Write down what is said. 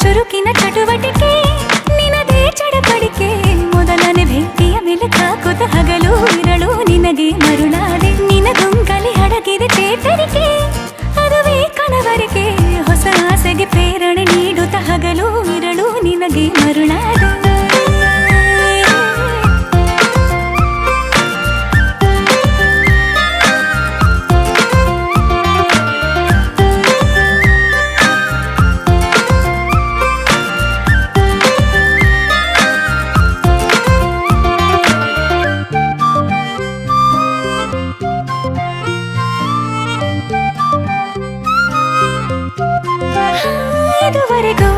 ಚುರುಕಿನ ಚಟುವಟಿಕೆ ನಿನದೇ ಚಡಪಡಿಕೆ ಮೊದಲನೇ ಭೇಟಿಯ ಮೆಲುಕಾಕುತ ಹಗಲು ಇರಳು ನಿನಗೆ ಮರುಳಾದೆ ನಿನಗುಂಗಲಿ ಅಡಗಿದೆ ಚೇತರಿಕೆ ಅದುವೇ ಕನವರಿಕೆ ಹೊಸ ಆಸೆಗೆ ಪ್ರೇರಣೆ ನೀಡುತ್ತ ಹಗಲು ಇರಳು ನಿನಗೆ ಮರುಳಾದೆ ಇದುವರೆಗೂ